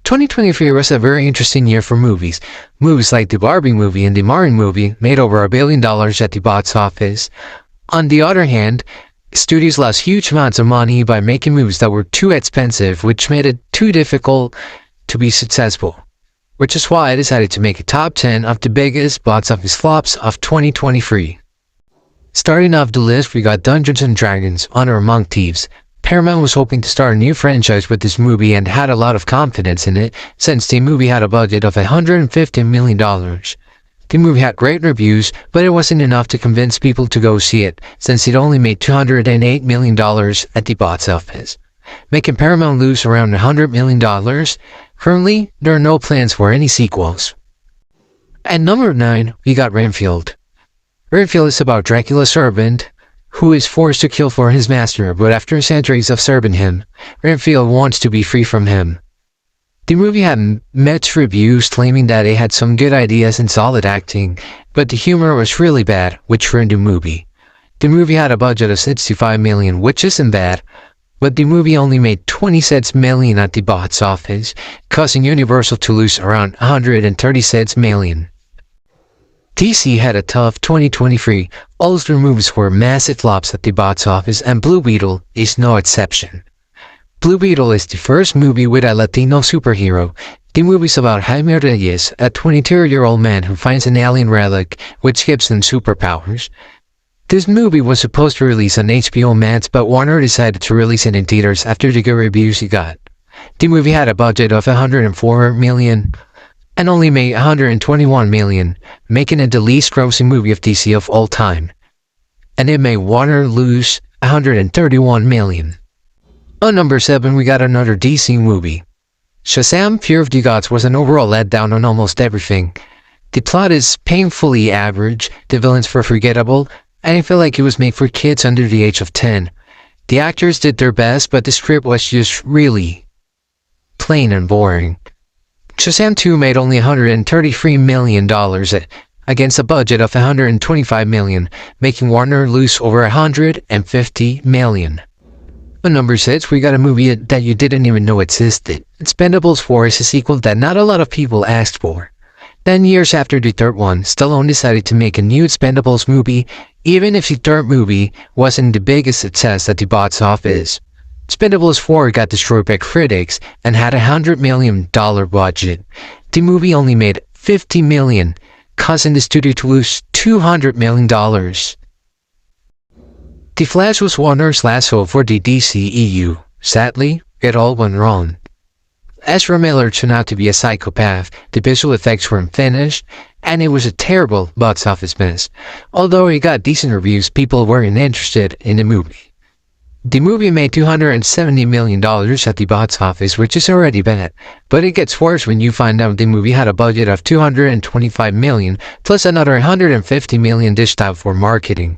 2023 was a very interesting year for movies. Movies like the Barbie movie and the Mario movie made over $1 billion at the box office. On the other hand, studios lost huge amounts of money by making movies that were too expensive, which made it too difficult to be successful. Which is why I decided to make a top 10 of the biggest box office flops of 2023. Starting off the list, we got Dungeons & Dragons: Honor Among Thieves. Paramount was hoping to start a new franchise with this movie and had a lot of confidence in it, since the movie had a budget of $150 million. The movie had great reviews, but it wasn't enough to convince people to go see it, since it only made $208 million at the box office, making Paramount lose around $100 million. Currently, there are no plans for any sequels. At number 9, we got Renfield. Renfield is about Dracula's servant, who is forced to kill for his master, but after centuries of serving him, Renfield wants to be free from him. The movie had mixed reviews claiming that it had some good ideas and solid acting, but the humor was really bad, which ruined the movie. The movie had a budget of $65 million, which isn't bad, but the movie only made $26 million at the box office, causing Universal to lose around $136 million. DC had a tough 2023. All their movies were massive flops at the box office, and Blue Beetle is no exception. Blue Beetle is the first movie with a Latino superhero. The movie is about Jaime Reyes, a 22-year-old man who finds an alien relic which gives him superpowers. This movie was supposed to release on HBO Max, but Warner decided to release it in theaters after the good reviews it got. The movie had a budget of $104 million and only made $121 million, making it the least grossing movie of DC of all time. And it made Warner lose $131 million. On number 7, we got another DC movie. Shazam! Fury of the Gods was an overall letdown on almost everything. The plot is painfully average, the villains were forgettable, and I feel like it was made for kids under the age of 10. The actors did their best, but the script was just really plain and boring. Shazam 2 made only $133 million against a budget of $125 million, making Warner lose over $150 million. On number 6, we got a movie that you didn't even know existed. Expendables 4 is a sequel that not a lot of people asked for. 10 years after the third one, Stallone decided to make a new Expendables movie, even if the third movie wasn't the biggest success at the box office. Expendables 4 got destroyed by critics and had a $100 million budget. The movie only made $50 million, causing the studio to lose $200 million. The Flash was Warner's last hope for the DCEU. Sadly, it all went wrong. Ezra Miller turned out to be a psychopath, the visual effects were unfinished, and it was a terrible box office mess. Although it got decent reviews, people weren't interested in the movie. The movie made $270 million at the box office, which is already bad, but it gets worse when you find out the movie had a budget of $225 million, plus another $150 million dished out for marketing.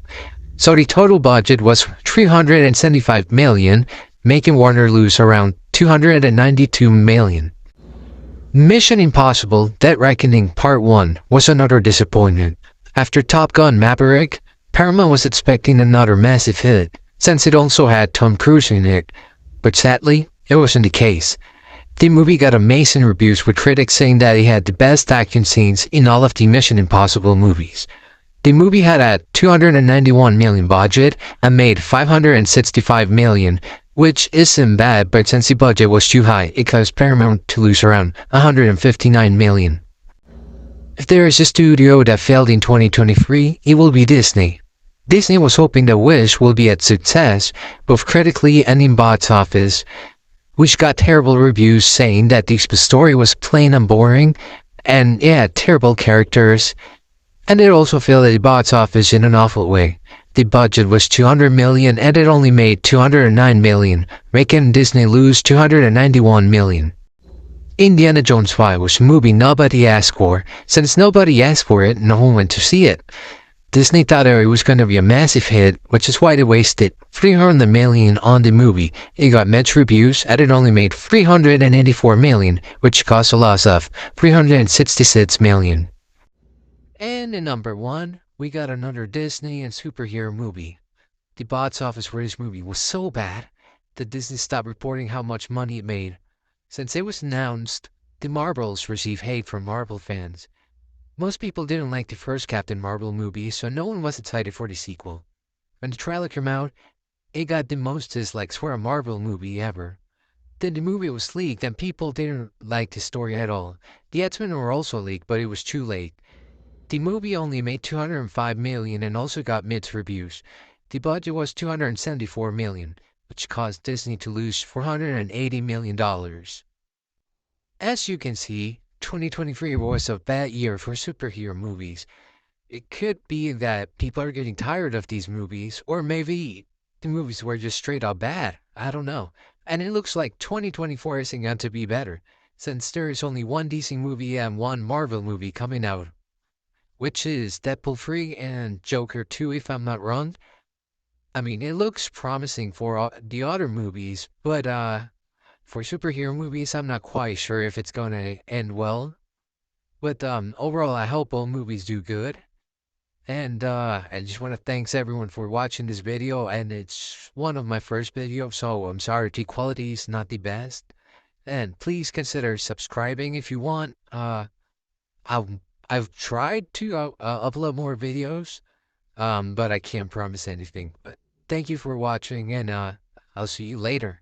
So the total budget was $375 million, making Warner lose around $292 million. Mission Impossible: Dead Reckoning Part 1 was another disappointment. After Top Gun: Maverick, Paramount was expecting another massive hit, since it also had Tom Cruise in it, but sadly, it wasn't the case. The movie got amazing reviews, with critics saying that it had the best action scenes in all of the Mission Impossible movies. The movie had a $291 million budget and made $565 million, which isn't bad, but since the budget was too high, it caused Paramount to lose around $159 million. If there is a studio that failed in 2023, it will be Disney. Disney was hoping that Wish will be a success, both critically and in box office, which got terrible reviews saying that the story was plain and boring, and it had terrible characters, and it also failed at the box office in an awful way. The budget was $200 million and it only made $209 million, making Disney lose $291 million. Indiana Jones 5 was a movie nobody asked for. Since nobody asked for it, no one went to see it. Disney thought it was going to be a massive hit, which is why they wasted $300 million on the movie. It got mixed reviews and it only made $384 million, which caused a loss of $366 million. And in number 1, we got another Disney and superhero movie. The box office for this movie was so bad that Disney stopped reporting how much money it made. Since it was announced The Marvels receive hate from Marvel fans. Most people didn't like the first Captain Marvel movie, so no one was excited for the sequel. When the trailer came out, it got the most dislikes for a Marvel movie ever. Then the movie was leaked and people didn't like the story at all. The X-Men were also leaked, but it was too late. The movie only made 205 million and also got mixed reviews. The budget was 274 million, which caused Disney to lose $480 million. As you can see, 2023 was a bad year for superhero movies. It could be that people are getting tired of these movies, or maybe the movies were just straight up bad. I don't know. And it looks like 2024 isn't going to be better, since there is only one DC movie and one Marvel movie coming out, which is Deadpool 3 and Joker 2, if I'm not wrong. I mean, it looks promising for the other movies, but for superhero movies, I'm not quite sure if it's gonna end well. But overall, I hope all movies do good. And I just want to thanks everyone for watching this video, and it's one of my first videos, so I'm sorry the quality is not the best. And please consider subscribing if you want. I've I've tried to upload more videos, but I can't promise anything. But thank you for watching, and I'll see you later.